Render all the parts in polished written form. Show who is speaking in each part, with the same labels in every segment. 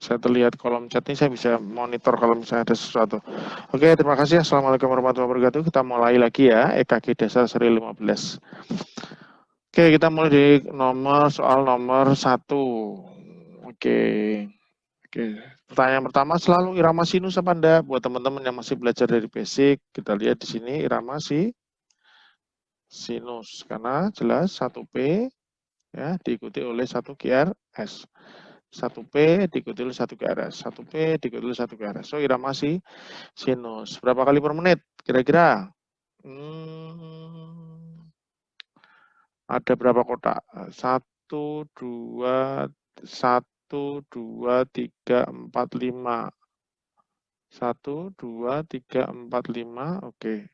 Speaker 1: Saya terlihat kolom chat ini, saya bisa monitor kalau misalnya ada sesuatu. Oke, terima kasih. Assalamualaikum warahmatullahi wabarakatuh. Kita mulai lagi ya, EKG dasar seri 15. Oke, kita mulai di soal nomor 1. Oke. Pertanyaan pertama, selalu irama sinus apa enggak? Buat teman-teman yang masih belajar dari basic, kita lihat di sini irama sinus. Karena jelas 1P ya diikuti oleh 1 GRS. 1P diikuti oleh 1 GRS. 1P diikuti oleh 1 GRS. So, irama sinus. Berapa kali per menit? Kira-kira? Ada berapa kotak? 1, 2, 1, 2, 3, 4, 5. 1, 2, 3, 4, 5. Oke.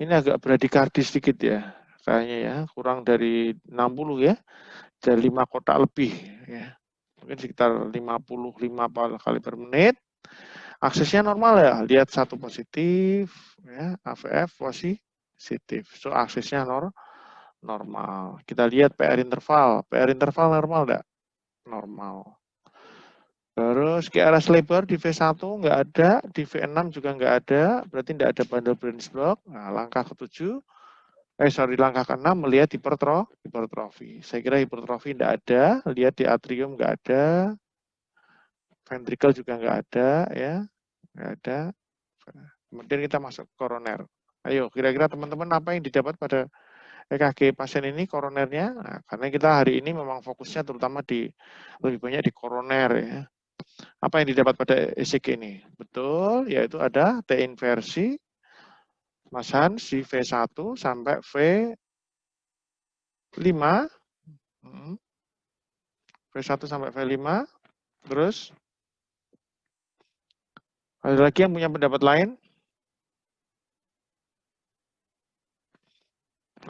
Speaker 1: Ini agak bradikardis sedikit ya. Kayaknya ya. Kurang dari 60 ya. Jadi 5 kotak lebih ya. Mungkin sekitar 55 kali per menit. Aksesnya normal ya. Lihat 1 positif ya. AVF positif. So aksesnya normal. Kita lihat PR interval. PR interval normal enggak? Normal. Terus QRS lebar di V1 nggak ada, di V6 juga nggak ada, berarti nggak ada bundle branch block. Nah, langkah ke-7, langkah ke-6 melihat hipertrofi. Saya kira hipertrofi nggak ada, lihat di atrium nggak ada, ventricle juga nggak ada, ya, nggak ada. Kemudian kita masuk ke koroner. Ayo, kira-kira teman-teman apa yang didapat pada EKG pasien ini koronernya? Nah, karena kita hari ini memang fokusnya terutama lebih banyak di koroner ya. Apa yang didapat pada ECG ini? Betul, yaitu ada T inversi, Mas Hans, di V1 sampai V5. V1 sampai V5. Terus, ada lagi yang punya pendapat lain?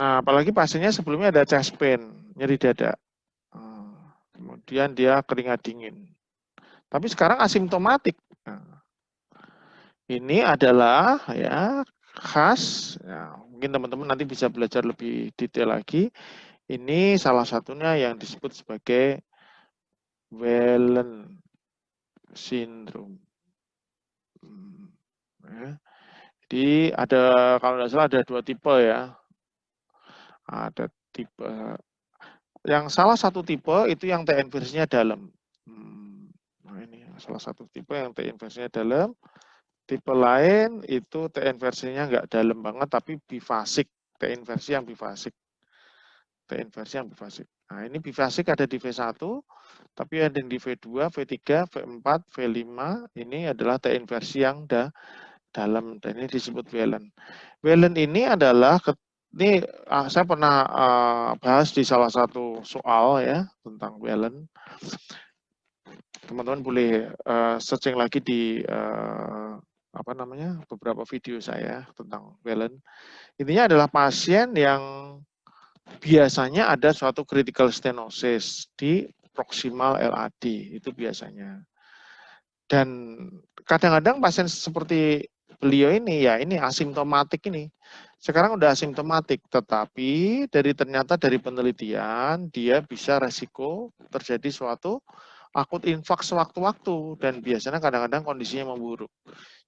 Speaker 1: Nah, apalagi pasiennya sebelumnya ada chest pain, nyeri dada. Kemudian dia keringat dingin. Tapi sekarang asimptomatik. Nah, ini adalah ya khas, ya, mungkin teman-teman nanti bisa belajar lebih detail lagi. Ini salah satunya yang disebut sebagai Whelan syndrome. Ya. Jadi ada, kalau tidak salah ada 2 tipe ya. Ada tipe, yang salah satu tipe itu yang T inversinya dalam. Nah ini salah satu tipe yang T inversinya dalam. Tipe lain itu T inversinya nggak dalam banget tapi bifasik. T inversi yang bifasik. T inversi yang bifasik. Nah ini bifasik ada di V1, tapi ada yang di V2, V3, V4, V5. Ini adalah T inversi yang dalam, dan ini disebut Whelan. Whelan ini adalah, ini saya pernah bahas di salah satu soal ya tentang Whelan. Teman-teman boleh searching lagi di beberapa video saya tentang Whelan. Intinya adalah pasien yang biasanya ada suatu critical stenosis di proximal LAD, itu biasanya. Dan kadang-kadang pasien seperti beliau ini ya ini asimptomatik ini. Sekarang udah asimptomatik, tetapi ternyata dari penelitian dia bisa resiko terjadi suatu akut infaks sewaktu-waktu dan biasanya kadang-kadang kondisinya memburuk.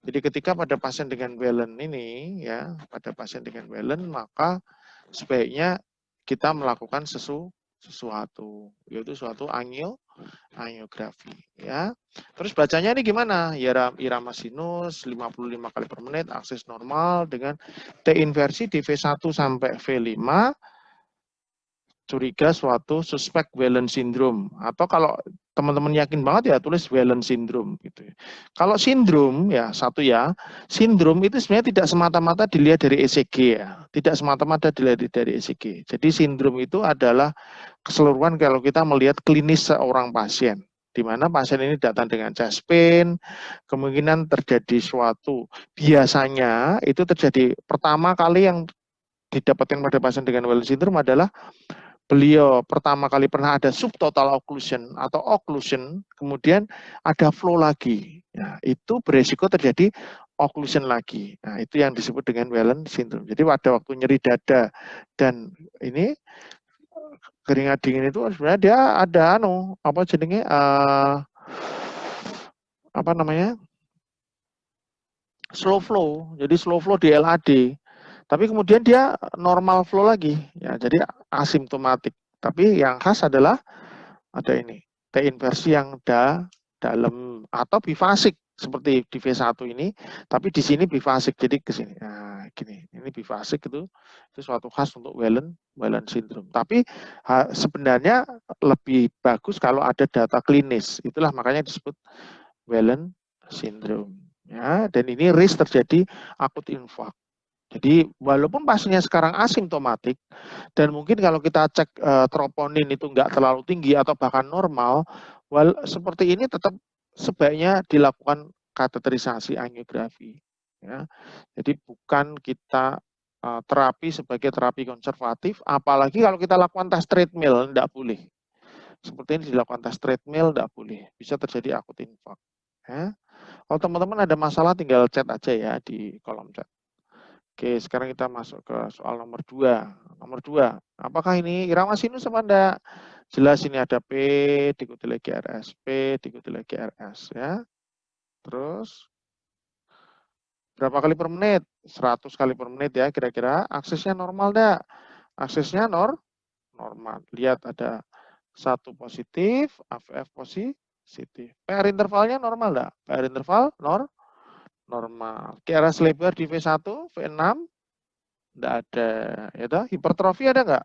Speaker 1: Jadi ketika pada pasien dengan Whelan ini ya, pada pasien dengan Whelan maka sebaiknya kita melakukan sesuatu, yaitu suatu angiografi ya. Terus bacanya ini gimana? Irama sinus 55 kali per menit, akses normal dengan T inversi di V1 sampai V5, curiga suatu suspek Whelan syndrome. Atau kalau teman-teman yakin banget ya tulis Whelan syndrome gitu. Kalau sindrom ya satu ya, sindrom itu sebenarnya tidak semata-mata dilihat dari ECG ya, tidak semata-mata dilihat dari ECG. Jadi sindrom itu adalah keseluruhan kalau kita melihat klinis seorang pasien, di mana pasien ini datang dengan chest pain, kemungkinan terjadi suatu, biasanya itu terjadi pertama kali yang didapatkan pada pasien dengan Whelan syndrome adalah beliau pertama kali pernah ada subtotal occlusion atau occlusion, kemudian ada flow lagi. Nah, itu beresiko terjadi occlusion lagi. Nah, itu yang disebut dengan Whelan syndrome. Jadi pada waktu nyeri dada dan ini keringat dingin itu sebenarnya dia ada apa namanya, slow flow. Jadi slow flow di LAD. Tapi kemudian dia normal flow lagi. Ya, jadi asimptomatik. Tapi yang khas adalah ada ini, T inversi yang dalam atau bifasik seperti di V1 ini, tapi di sini bifasik, jadi ke sini. Nah, gini, ini bifasik itu suatu khas untuk Whelan syndrome. Tapi sebenarnya lebih bagus kalau ada data klinis. Itulah makanya disebut Whelan syndrome. Ya, dan ini risk terjadi akut infark. Jadi walaupun pasiennya sekarang asimptomatik dan mungkin kalau kita cek troponin itu nggak terlalu tinggi atau bahkan normal, seperti ini tetap sebaiknya dilakukan kateterisasi angiografi. Ya. Jadi bukan kita terapi sebagai terapi konservatif, apalagi kalau kita lakukan tes treadmill, tidak boleh. Seperti ini dilakukan tes treadmill, tidak boleh. Bisa terjadi akut infark. Ya. Kalau teman-teman ada masalah tinggal chat aja ya di kolom chat. Oke, sekarang kita masuk ke soal nomor 2. Nomor 2, apakah ini irama sinus apa enggak? Jelas ini ada P, diikuti lagi RS, P, diikuti lagi RS ya. Terus, berapa kali per menit? 100 kali per menit ya kira-kira. Aksesnya normal enggak? Aksesnya normal. Lihat ada 1 positif, AVF positif. PR intervalnya normal enggak? PR interval normal. QRS lebar di V1, V6, enggak ada. Ya toh? Hipertrofi ada enggak?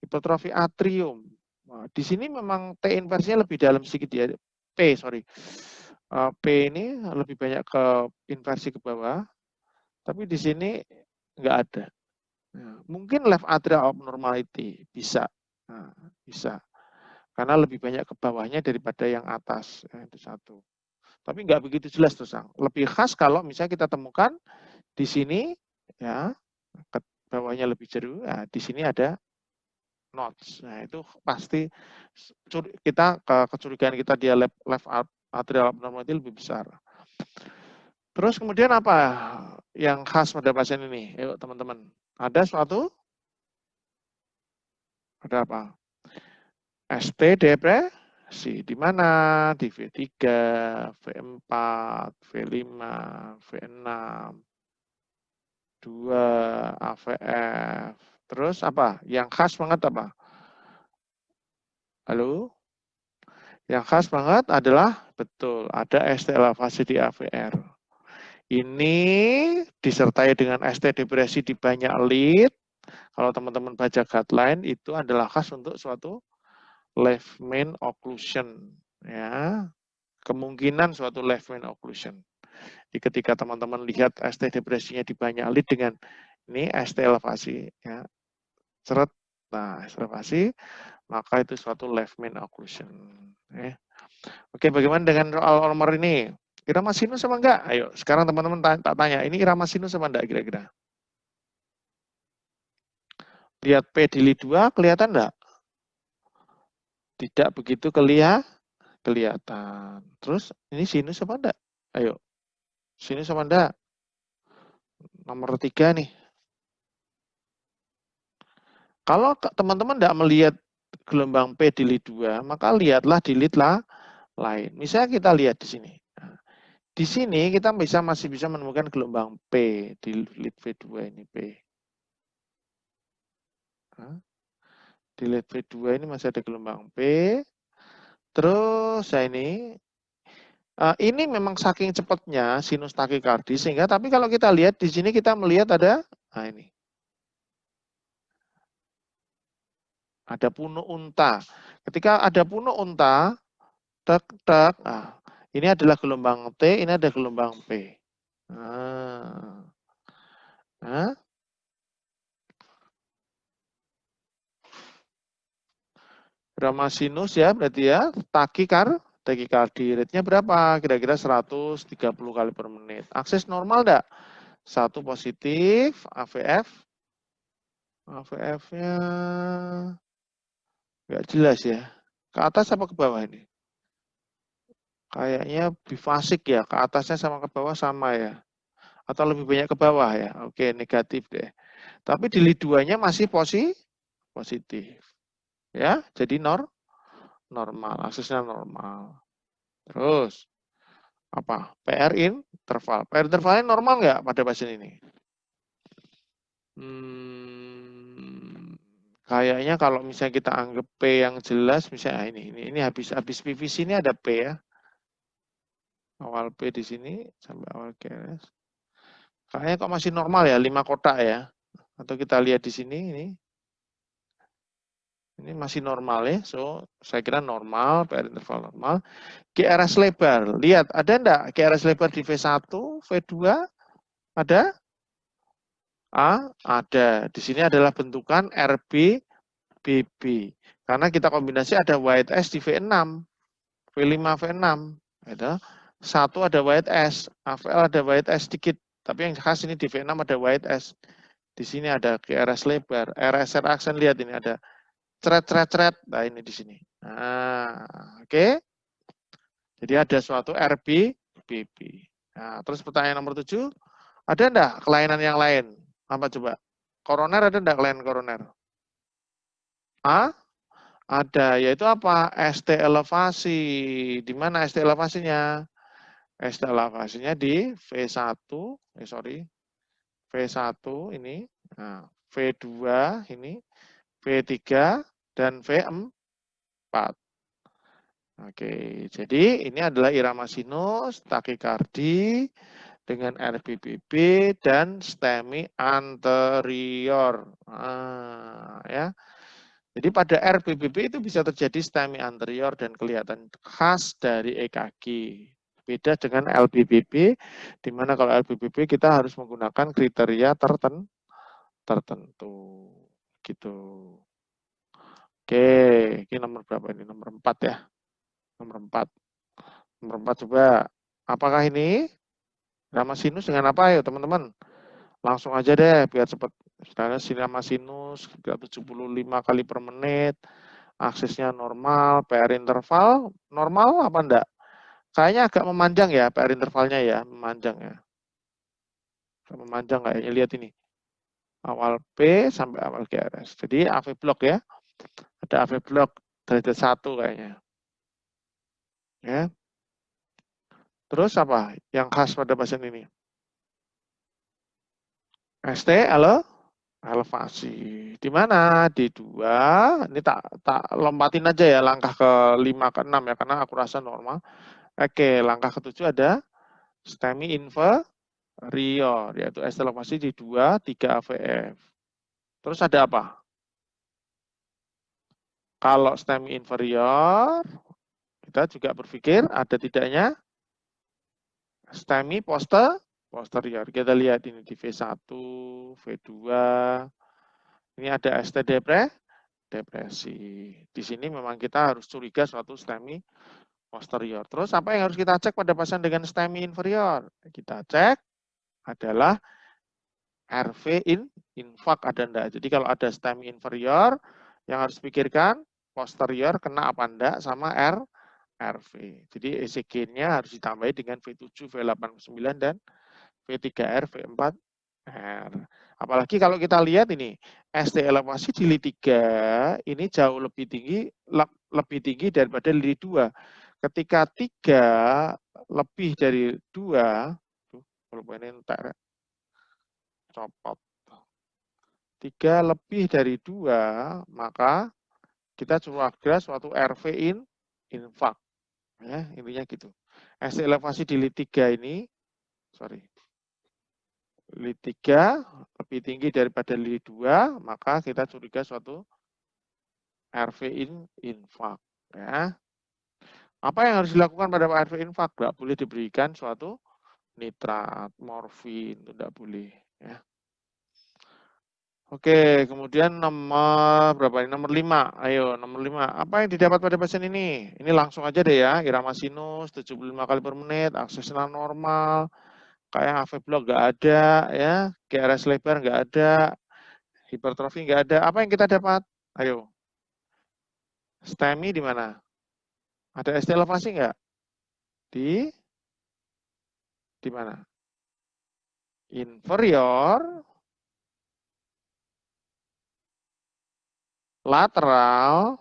Speaker 1: Hipertrofi atrium. Nah, di sini memang T inversinya lebih dalam sedikit ya. P ini lebih banyak ke inversi ke bawah, tapi di sini enggak ada. Nah, mungkin left atrial abnormality bisa, nah, bisa, karena lebih banyak ke bawahnya daripada yang atas. Ya, itu satu. Tapi nggak begitu jelas tuh Sang. Lebih khas kalau misalnya kita temukan di sini ya ke bawahnya lebih jeru. Nah, di sini ada nodes. Nah, itu pasti kita kecurigaan kita dia left atrial abnormality lebih besar. Terus kemudian apa yang khas pada pasien ini? Yuk teman-teman. Ada suatu? Ada apa? ST depresi. Di mana? Di V3, V4, V5, V6, 2, AVF. Terus apa? Yang khas banget apa? Halo? Yang khas banget adalah, betul, ada ST elevasi di AVR. Ini disertai dengan ST depresi di banyak lead. Kalau teman-teman baca guideline, itu adalah khas untuk suatu left main occlusion. Ya, kemungkinan suatu left main occlusion. Jadi ketika teman-teman lihat ST depresinya di banyak lead dengan ini ST elevasi, ya, seret, nah elevasi, maka itu suatu left main occlusion. Ya. Oke, bagaimana dengan soal nomor ini? Irama sinus apa enggak? Ayo, sekarang teman-teman tak tanya, ini irama sinus apa enggak kira-kira? Lihat P di lead 2, kelihatan enggak? Tidak begitu kelihatan. Terus, ini sinus apa enggak? Ayo, sinus apa enggak? Nomor 3 nih. Kalau teman-teman enggak melihat gelombang P di lead 2, maka lihatlah di lead lain. Misalnya kita lihat di sini. Di sini kita masih bisa menemukan gelombang P di lead V2 ini P. Di lead V2 ini masih ada gelombang P. Terus ini memang saking cepatnya sinus takikardi sehingga, tapi kalau kita lihat di sini kita melihat ada ini. Ada puno unta. Ketika ada puno unta, tek, ini adalah gelombang T, ini ada gelombang P. Irama sinus ya, berarti ya, takikardi rate-nya berapa? Kira-kira 130 kali per menit. Akses normal enggak? 1 positif, AVF-nya nggak jelas ya. Ke atas apa ke bawah ini? Kayaknya bifasik ya, ke atasnya sama ke bawah sama ya. Atau lebih banyak ke bawah ya. Oke, negatif deh. Tapi di lead 2-nya masih positif. Ya, jadi normal, aksesnya normal. Terus, apa? PR interval. PR intervalnya normal nggak pada pasien ini? Kayaknya kalau misalnya kita anggap P yang jelas, misalnya ini habis PVC ini ada P ya. Awal P di sini sampai awal QRS. Kayaknya kok masih normal ya, 5 kotak ya. Atau kita lihat di sini ini masih normal ya. So, saya kira normal, PR interval normal. QRS lebar. Lihat, ada enggak QRS lebar di V1, V2? Ada? Ada. Di sini adalah bentukan RB, BB. Karena kita kombinasi ada white S di V6, V5, V6. Gitu. Satu ada white S, AVL ada white S sedikit. Tapi yang khas ini di V6 ada white S. Di sini ada QRS lebar. RSR aksen, lihat ini ada ceret. Nah, ini di sini. Nah, oke. Jadi ada suatu RB, BB. Nah, terus pertanyaan nomor 7. Ada enggak kelainan yang lain? Apa coba? Koroner ada enggak kelainan koroner? Ada, yaitu apa? ST elevasi. Di mana ST elevasinya? ST elevasinya di V1, V1 ini, nah, V2 ini, V3, dan V4. Oke, jadi ini adalah irama sinus, takikardi, dengan RBBB dan STEMI anterior. Ya. Jadi pada RBBB itu bisa terjadi STEMI anterior dan kelihatan khas dari EKG. Beda dengan LBBB, di mana kalau LBBB kita harus menggunakan kriteria tertentu. Gitu. Oke, ini nomor berapa ini? Nomor 4 ya. Nomor 4. Nomor 4 coba. Apakah ini irama sinus dengan apa ya teman-teman? Langsung aja deh biar cepat. Misalnya irama sinus 75 kali per menit, aksesnya normal, PR interval normal apa enggak? Kayaknya agak memanjang ya PR intervalnya ya, memanjang ya. Memanjang kayaknya, lihat ini. Awal P sampai awal QRS. Jadi AV block ya. Ada AV block derajat 1 kayaknya. Ya. Terus apa yang khas pada pasien ini? ST elevasi. Di mana? Di 2. Ini tak lompatin aja ya langkah ke 5 ke 6 ya karena aku rasa normal. Oke, langkah ke-7 ada STEMI inferior yaitu ST elevasi di 2, 3 AVF. Terus ada apa? Kalau STEMI inferior, kita juga berpikir ada tidaknya STEMI posterior. Kita lihat ini di V1, V2. Ini ada ST depresi. Di sini memang kita harus curiga suatu STEMI posterior. Terus apa yang harus kita cek pada pasien dengan STEMI inferior? Kita cek adalah RV infak ada enggak. Jadi kalau ada STEMI inferior, yang harus pikirkan posterior kena apa enggak sama RV. Jadi ECG-nya harus ditambahi dengan V7, V8, V9, dan V3R, V4R. Apalagi kalau kita lihat ini, ST elevasi di LI3 ini jauh lebih tinggi daripada LI 2. Ketika 3 lebih dari 2, kalau ini entar copot. 3 lebih dari 2, maka kita curiga suatu RV infak. Ya, intinya gitu. ST elevasi di LI 3 ini, LI 3 lebih tinggi daripada LI 2, maka kita curiga suatu RV infak. Ya. Apa yang harus dilakukan pada RV infak? Tidak boleh diberikan suatu nitrat, morfin, tidak boleh. Ya. Oke, kemudian nomor berapa ini? Nomor 5. Ayo, nomor 5. Apa yang didapat pada pasien ini? Ini langsung aja deh ya. Irama sinus 75 kali per menit, aksesnya normal, kayak AV block nggak ada, ya. QRS lebar nggak ada, hipertrofi nggak ada. Apa yang kita dapat? Ayo. STEMI di mana? Ada ST elevasi nggak? Di mana? Inferior, lateral,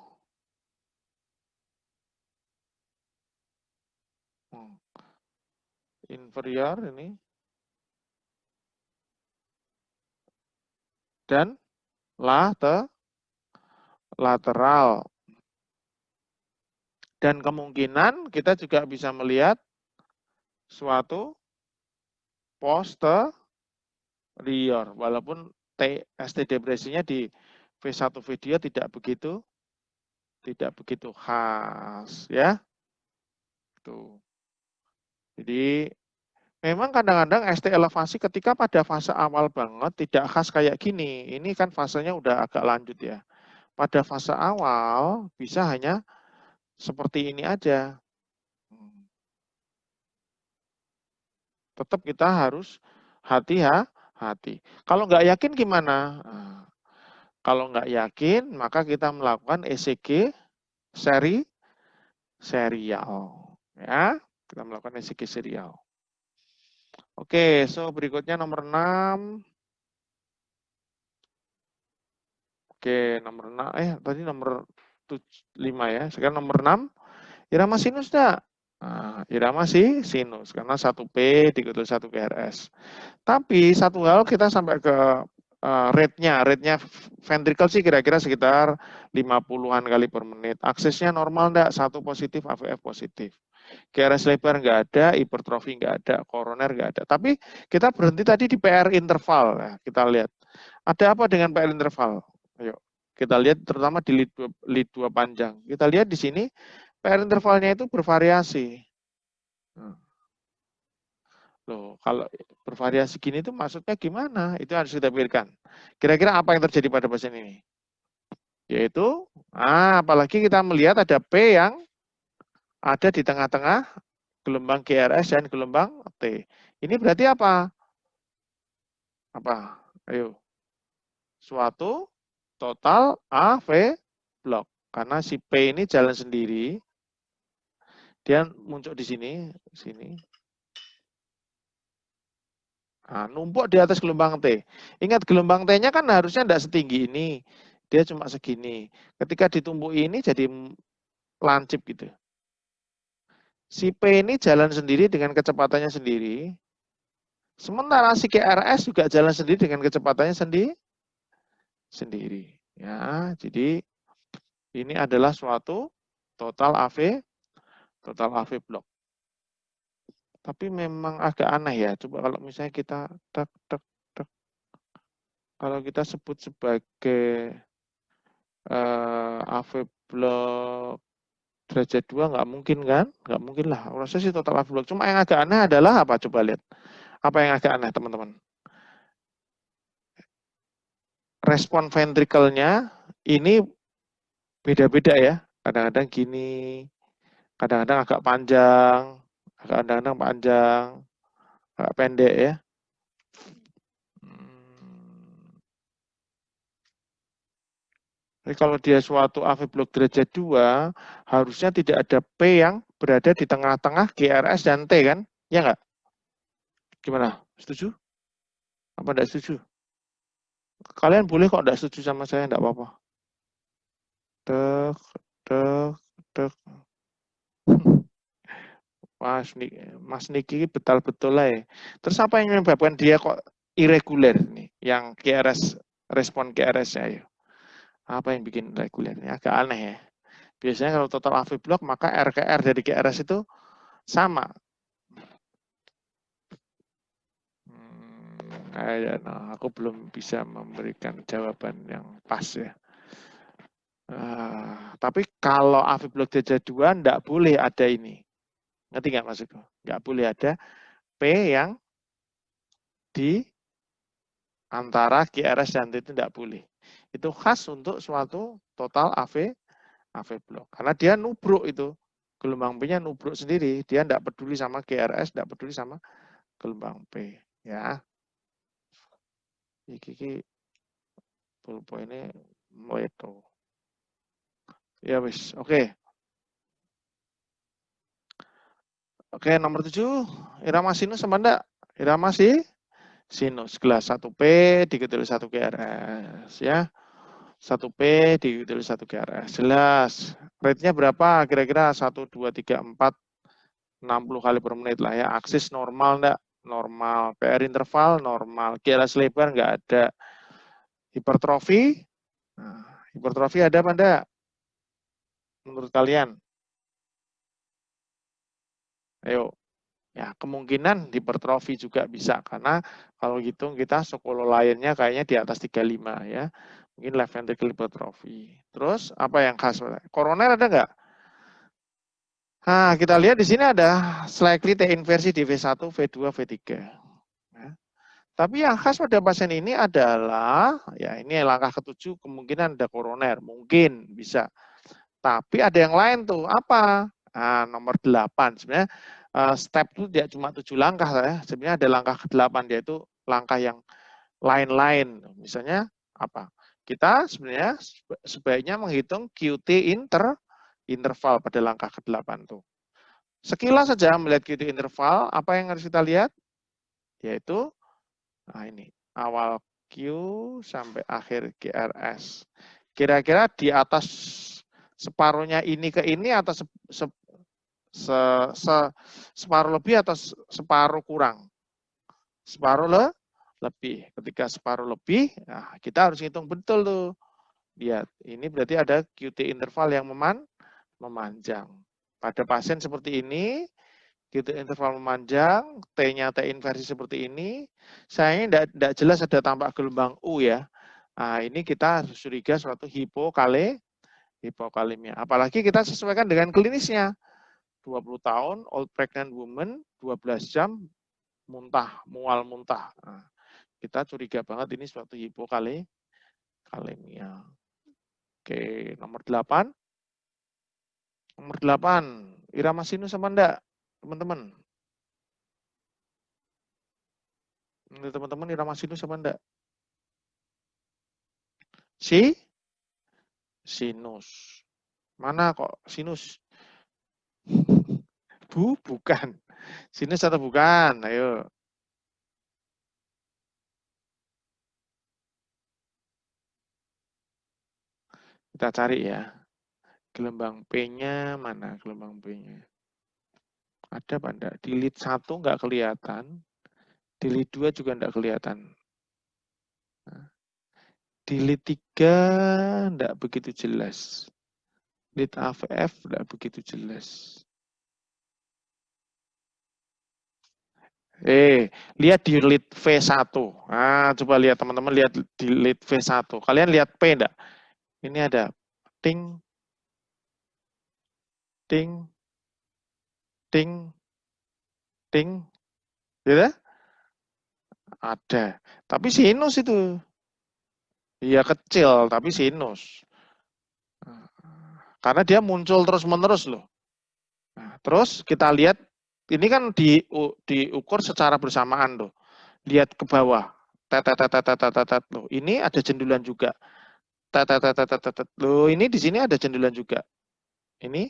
Speaker 1: inferior ini. Dan lateral. Dan kemungkinan kita juga bisa melihat suatu posterior, walaupun ST depresinya di V1 V2 tidak begitu khas ya. Tuh. Jadi memang kadang-kadang ST elevasi ketika pada fase awal banget tidak khas kayak gini. Ini kan fasenya udah agak lanjut ya. Pada fase awal bisa hanya seperti ini aja. Tetap kita harus hati-hati. Kalau nggak yakin gimana? Kalau nggak yakin, maka kita melakukan ECG serial. Ya, kita melakukan ECG serial. Oke, so berikutnya nomor 6. Oke, nomor 6. Tadi nomor 5 ya. Sekarang nomor 6. Irama sinus enggak? Nah, irama sinus. Karena 1P dikutul 1 QRS. Tapi satu hal kita sampai ke rate-nya ventricle sih kira-kira sekitar 50-an kali per menit. Aksesnya normal enggak? 1 positif, AVF positif. QRS lebar nggak ada, hipertrofi nggak ada, koroner nggak ada. Tapi kita berhenti tadi di PR interval. Ya, kita lihat. Ada apa dengan PR interval? Ayo, kita lihat terutama di lead 2 panjang. Kita lihat di sini PR intervalnya itu bervariasi. Loh, kalau bervariasi gini itu maksudnya gimana? Itu harus kita pikirkan. Kira-kira apa yang terjadi pada pasien ini? Yaitu, apalagi kita melihat ada P yang ada di tengah-tengah gelombang GRS dan gelombang T. Ini berarti apa? Apa? Ayo. Suatu total AV block. Karena si P ini jalan sendiri. Dia muncul di sini. Numpuk di atas gelombang T. Ingat gelombang T-nya kan harusnya tidak setinggi ini. Dia cuma segini. Ketika ditumpuk ini jadi lancip gitu. Si P ini jalan sendiri dengan kecepatannya sendiri. Sementara si QRS juga jalan sendiri dengan kecepatannya sendiri. Ya, jadi ini adalah suatu total AV block. Tapi memang agak aneh ya. Coba kalau misalnya kita kalau kita sebut sebagai AV block derajat 2 nggak mungkin kan? Nggak mungkin lah. Rasa sih total AV block. Cuma yang agak aneh adalah apa? Coba lihat. Apa yang agak aneh teman-teman? Respon ventrikelnya ini beda-beda ya. Kadang-kadang gini, kadang-kadang agak panjang, agak pendek ya. Jadi kalau dia suatu AV block derajat 2, harusnya tidak ada P yang berada di tengah-tengah GRS dan T kan? Ya nggak? Gimana? Setuju? Apa enggak setuju? Kalian boleh kok enggak setuju sama saya, enggak apa-apa. Tek. Mas Niki betul-betul lah ya. Terus apa yang menyebabkan dia kok irregular nih? Yang QRS, respon QRS-nya ya. Apa yang bikin irregular? Ini agak aneh ya. Biasanya kalau total AV block, maka RKR dari QRS itu sama. Aku belum bisa memberikan jawaban yang pas ya. Tapi kalau AV block derajat 2 enggak boleh ada ini. Ngerti nggak maksudku? Nggak boleh ada P yang di antara QRS dan T itu tidak boleh. Itu khas untuk suatu total AV block. Karena dia nubruk itu. Gelombang P-nya nubruk sendiri. Dia tidak peduli sama QRS, tidak peduli sama gelombang P. Ya. Iki pulpo ini itu. Ya wis, oke. Oke, nomor 7. Irama sinus sama enggak? Irama sinus. Gelas 1P dikutul 1 QRS. Ya. 1P dikutul 1 QRS. Jelas. Rate-nya berapa? Kira-kira 1, 2, 3, 4, 60 kali per menit lah ya. Aksis normal enggak? Normal. PR interval normal. QRS lebar enggak ada. Hipertrofi? Nah, hipertrofi ada apa enggak? Menurut kalian? Ayo. Ya, kemungkinan hipertrofi juga bisa. Karena kalau hitung kita skolo lainnya kayaknya di atas 35 ya. Mungkin left ventricle hypertrophy. Terus apa yang khas? Koroner ada nggak? Nah, kita lihat di sini ada slightly T inversi di V1, V2, V3. Nah, tapi yang khas pada pasien ini adalah, ya ini langkah ketujuh, kemungkinan ada koroner. Mungkin bisa. Tapi ada yang lain tuh. Apa? Nah, nomor 8. Sebenarnya step itu tidak cuma 7 langkah ya. Sebenarnya ada langkah ke-8, yaitu langkah yang lain-lain. Misalnya apa? Kita sebenarnya sebaiknya menghitung QT interval pada langkah ke-8 tuh. Sekilas saja melihat QT interval, apa yang harus kita lihat? Yaitu, nah ini, awal Q sampai akhir GRS. Kira-kira di atas separuhnya ini ke ini atau separuh lebih atau separuh kurang? Separuh lebih. Ketika separuh lebih, nah kita harus hitung betul tuh. Lihat, ini berarti ada QT interval yang memanjang. Pada pasien seperti ini, QT interval memanjang, T-nya T inversi seperti ini, sayangnya tidak jelas ada tampak gelombang U ya. Nah, ini kita harus curiga suatu hipokalemia. Apalagi kita sesuaikan dengan klinisnya. 20 tahun, old pregnant woman, 12 jam, mual muntah. Nah, kita curiga banget ini suatu hipokalemia. Oke, nomor 8. Nomor 8, irama sinus sama enggak, teman-teman? Teman-teman irama sinus sama enggak? Sinus. Mana kok sinus? Bukan. Sinus atau bukan? Ayo. Kita cari ya. Gelombang P-nya mana gelombang P-nya? Ada apa enggak? Di lead 1 enggak kelihatan. Di lead 2 juga enggak kelihatan. Di lead 3 enggak begitu jelas. Lead AVF enggak begitu jelas. Lihat di lead V1. Nah, coba lihat teman-teman, lihat di lead V1. Kalian lihat P enggak? Ini ada ting, ting, ting, ting, gitu? Ada. Tapi sinus itu. Iya kecil, tapi sinus. Karena dia muncul terus-menerus loh. Nah, terus kita lihat, ini kan diukur secara bersamaan loh. Lihat ke bawah. Loh, ini ada jendulan juga. Loh, ini di sini ada jendulan juga. Ini.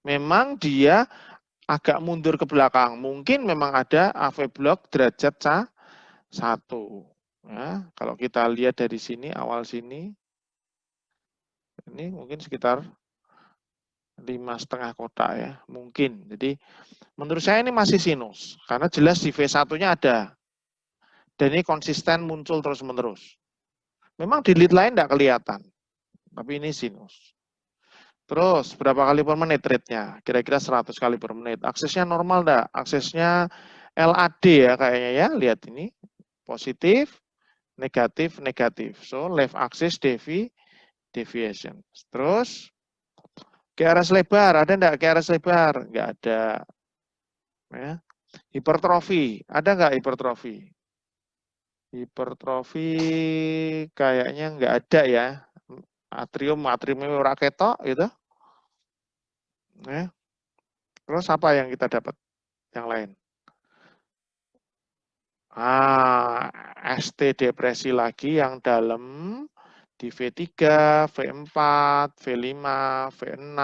Speaker 1: Memang dia agak mundur ke belakang. Mungkin memang ada AV block derajat 1. Ya, kalau kita lihat dari sini, awal sini, ini mungkin sekitar 5,5 kotak ya, mungkin. Jadi menurut saya ini masih sinus, karena jelas di V1-nya ada. Dan ini konsisten muncul terus-menerus. Memang di lead lain tidak kelihatan, tapi ini sinus. Terus, berapa kali per menit rate-nya? Kira-kira 100 kali per menit. Aksesnya normal enggak? Aksesnya LAD ya kayaknya ya. Lihat ini. Positif, negatif, negatif. So, left axis deviation. Terus, QRS lebar. Ada enggak QRS lebar? Enggak ada. Ya. Hipertrofi. Ada enggak hipertrofi? Hipertrofi kayaknya enggak ada ya. Atriumnya ora ketok gitu. Ya. Terus apa yang kita dapat? Yang lain. ST depresi lagi yang dalam di V3, V4, V5, V6,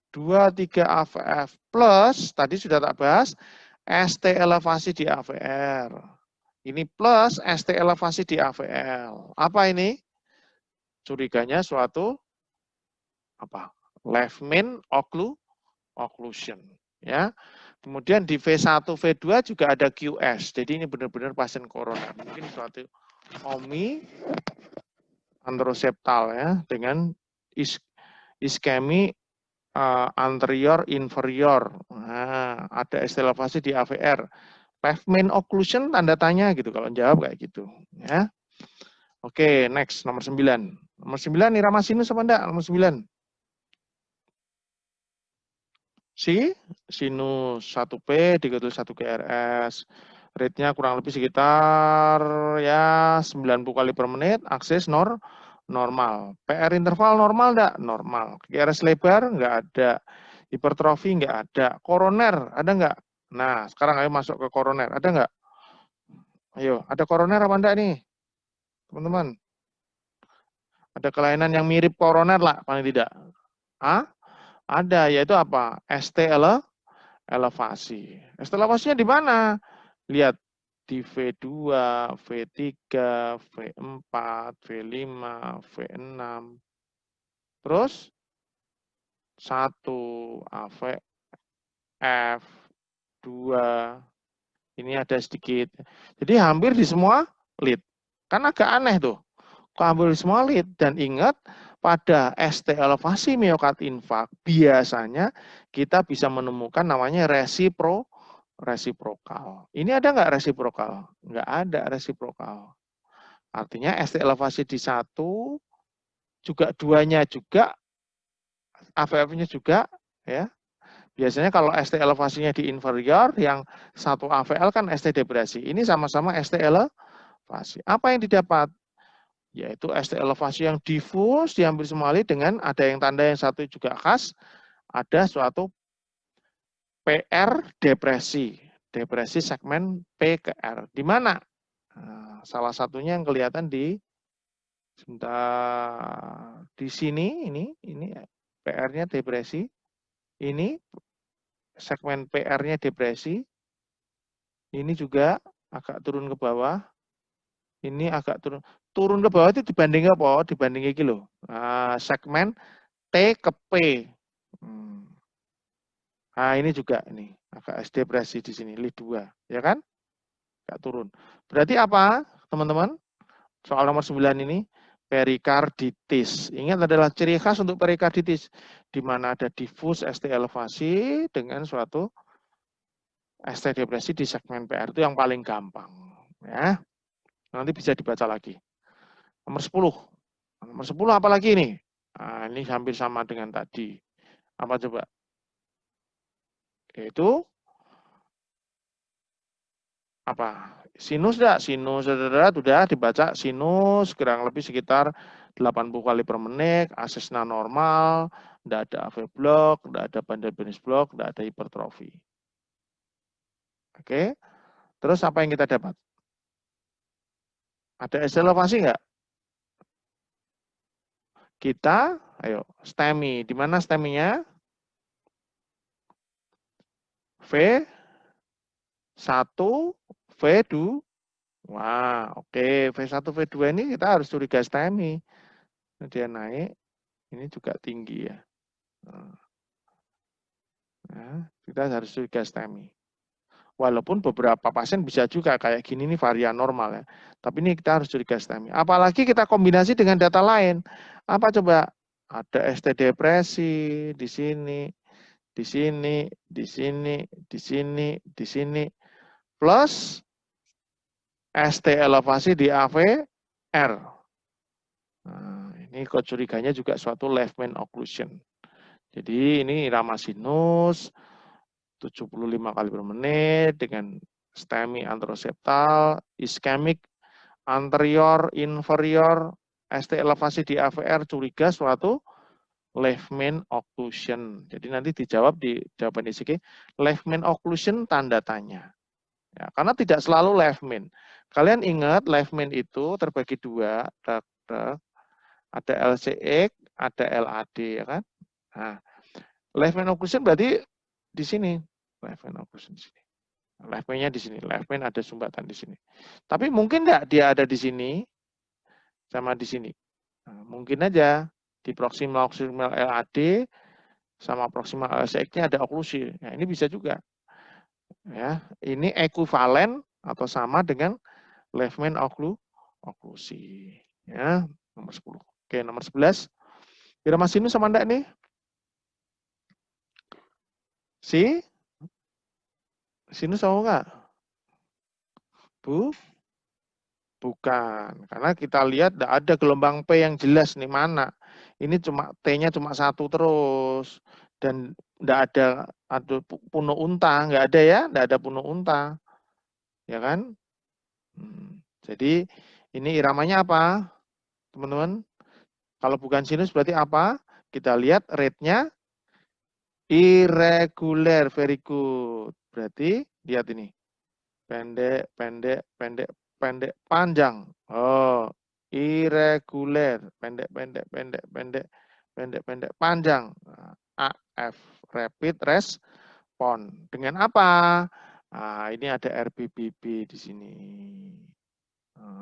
Speaker 1: 23 AVF plus, tadi sudah tak bahas, ST elevasi di AVR. Ini plus ST elevasi di AVL. Apa ini? Curiganya suatu apa? left main occlusion. Ya. Kemudian di V1, V2 juga ada QS. Jadi ini benar-benar pasien koroner. Mungkin suatu OMI anteroseptal ya dengan iskemi anterior inferior. Nah, ada ST elevasi di AVR. Left main occlusion tanda tanya gitu kalau jawab kayak gitu ya. Oke, next nomor 9. Nomor 9 irama sinus apa enggak? Nomor 9. Sinus 1P dikali 1 GRS. Rate-nya kurang lebih sekitar ya 90 kali per menit, akses normal. PR interval normal enggak? Normal. GRS lebar enggak ada. Hipertrofi enggak ada. Koroner ada enggak? Nah, sekarang ayo masuk ke koroner. Ada enggak? Ayo, ada koroner apa enggak nih? Teman-teman. Ada kelainan yang mirip koroner lah, paling tidak. Ah, ada, yaitu apa? ST elevasi. ST elevasinya di mana? Lihat di V2, V3, V4, V5, V6. Terus 1, AVF, 2. Ini ada sedikit. Jadi hampir di semua lead. Kan agak aneh tuh. Hampir di semua lead. Dan ingat, pada ST elevasi miokard infark, biasanya kita bisa menemukan namanya resiprokal. Ini ada nggak resiprokal? Nggak ada resiprokal. Artinya ST elevasi di 1, juga 2-nya juga, AVF-nya juga, ya. Biasanya kalau ST elevasinya di inferior, yang 1 AVL kan ST depresi. Ini sama-sama ST elevasi. Apa yang didapat? Yaitu ST elevasi yang difus, diambil semua lead dengan ada yang tanda yang satu juga khas, ada suatu PR depresi. Depresi segmen P ke R. Di mana? Nah, salah satunya yang kelihatan di sebentar di sini ini PR-nya depresi. Ini segmen PR-nya depresi. Ini juga agak turun ke bawah. Ini agak turun ke bawah itu dibanding apa? Dibanding iki loh. Segmen T ke P. Nah, ini juga ini agak depresi di sini, lead 2, ya kan? Agak turun. Berarti apa, teman-teman? Soal nomor 9 ini perikarditis. Ingat adalah ciri khas untuk perikarditis di mana ada diffuse ST elevasi dengan suatu ST depresi di segmen PR itu yang paling gampang, ya. Nanti bisa dibaca lagi. Nomor 10. Nomor 10 apa lagi ini? Nah, ini hampir sama dengan tadi. Apa coba? Yaitu apa? Sinus enggak? Sinus sudah dibaca sinus kurang lebih sekitar 80 kali per menit, aksesnya normal, enggak ada AV block, enggak ada bandel penis block, enggak ada hipertrofi. Oke. Terus apa yang kita dapat? Ada ST elevasi enggak? Kita, ayo, STEMI. Di mana STEMI-nya? V1, V2. Wah, oke. V1, V2 ini kita harus curiga STEMI. Dia naik, ini juga tinggi ya. Nah, kita harus curiga STEMI. Walaupun beberapa pasien bisa juga kayak gini nih varian normal ya. Tapi ini kita harus curiga STEMI. Apalagi kita kombinasi dengan data lain. Apa coba? Ada ST depresi di sini, di sini, di sini, di sini, di sini. Plus ST elevasi di AVR. Nah, ini kok curiganya juga suatu left main occlusion. Jadi ini irama sinus 75 kali per menit dengan STEMI anteroseptal, iskemik anterior, inferior, ST elevasi di AVR curiga suatu left main occlusion. Jadi nanti dijawab di jawaban ICG, left main occlusion tanda tanya. Ya, karena tidak selalu left main. Kalian ingat left main itu terbagi 2, ada LCX, ada LAD, ya kan? Nah, left main occlusion berarti di sini, left main occlusion di sini. Left main-nya di sini, left main ada sumbatan di sini. Tapi mungkin enggak dia ada di sini sama di sini. Nah, mungkin aja di proximal LAD sama proximal LCX-nya ada oklusi. Nah, ini bisa juga. Ya, ini ekuivalen atau sama dengan left main oklusi. Ya, nomor 10. Oke, nomor 11. Kira Mas Sinus sama enggak nih? Sinus tahu enggak? Bukan. Karena kita lihat enggak ada gelombang P yang jelas nih mana. Ini cuma T-nya cuma satu terus. Dan enggak ada puno unta, enggak ada ya, enggak ada puno unta. Ya kan? Jadi ini iramanya apa? Teman-teman, kalau bukan sinus berarti apa? Kita lihat rate-nya irregular, very good. Berarti lihat ini. Pendek, pendek, pendek, pendek, panjang. Oh, irregular, pendek, pendek, pendek, pendek, pendek, pendek, panjang. AF, rapid response. Dengan apa? Nah, ini ada RBBB di sini.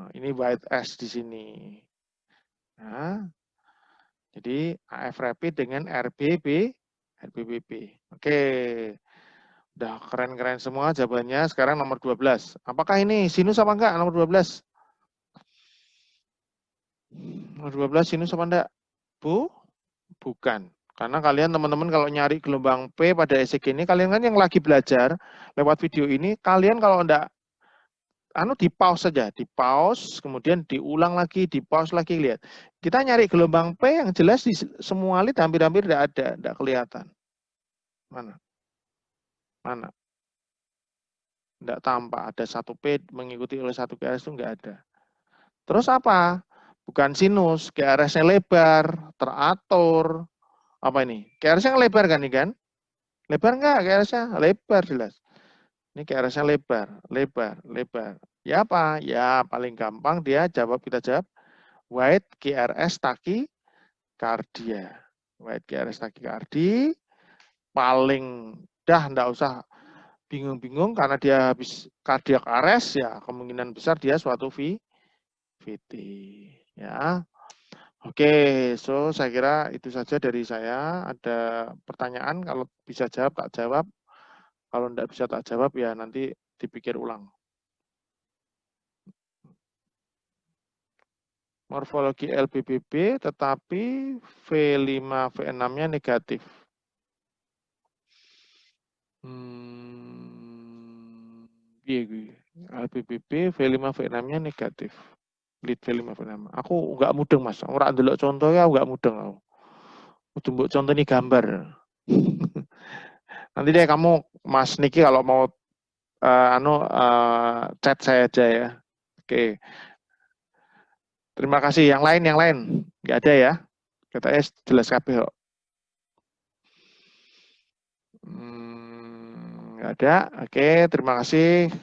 Speaker 1: Ini white S di sini. Nah, jadi AF rapid dengan RBBB. Oke. Udah keren-keren semua jawabannya. Sekarang nomor 12. Apakah ini sinus apa enggak nomor 12? Nomor 12 sinus apa enggak? Bukan. Karena kalian teman-teman kalau nyari gelombang P pada ECG ini, kalian kan yang lagi belajar lewat video ini, kalian kalau enggak di pause saja, di pause, kemudian diulang lagi, di pause lagi, lihat. Kita nyari gelombang P yang jelas di semua lid hampir-hampir enggak ada, enggak kelihatan. Mana? Enggak tampak ada satu P mengikuti oleh satu QRS itu enggak ada. Terus apa? Bukan sinus, QRS-nya lebar, teratur. Apa ini? QRS-nya lebar kan ini kan? Lebar enggak QRS-nya? Lebar jelas. Ini QRS-nya lebar, lebar, lebar. Ya apa? Ya paling gampang kita jawab white QRS tachycardia. White QRS tachycardia paling enggak usah bingung-bingung karena dia habis cardiac arrest ya kemungkinan besar dia suatu VT ya. Oke, so saya kira itu saja dari saya. Ada pertanyaan, kalau bisa jawab tak jawab. Kalau enggak bisa tak jawab ya nanti dipikir ulang. Morfologi LBBB tetapi V5 V6-nya negatif. LBBB V5 V6-nya negatif. Lead V5 V6. Aku enggak mudeng Mas. Ora ndelok contohnya enggak mudeng aku. Kudu mbok contoni gambar. Nanti deh kamu Mas Niki kalau mau chat saya aja ya. Oke. Terima kasih. Yang lain enggak ada ya. Katanya jelas kabeh kok. Enggak ada. Oke, terima kasih.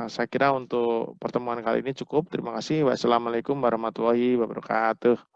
Speaker 1: Saya kira untuk pertemuan kali ini cukup. Terima kasih. Wassalamualaikum warahmatullahi wabarakatuh.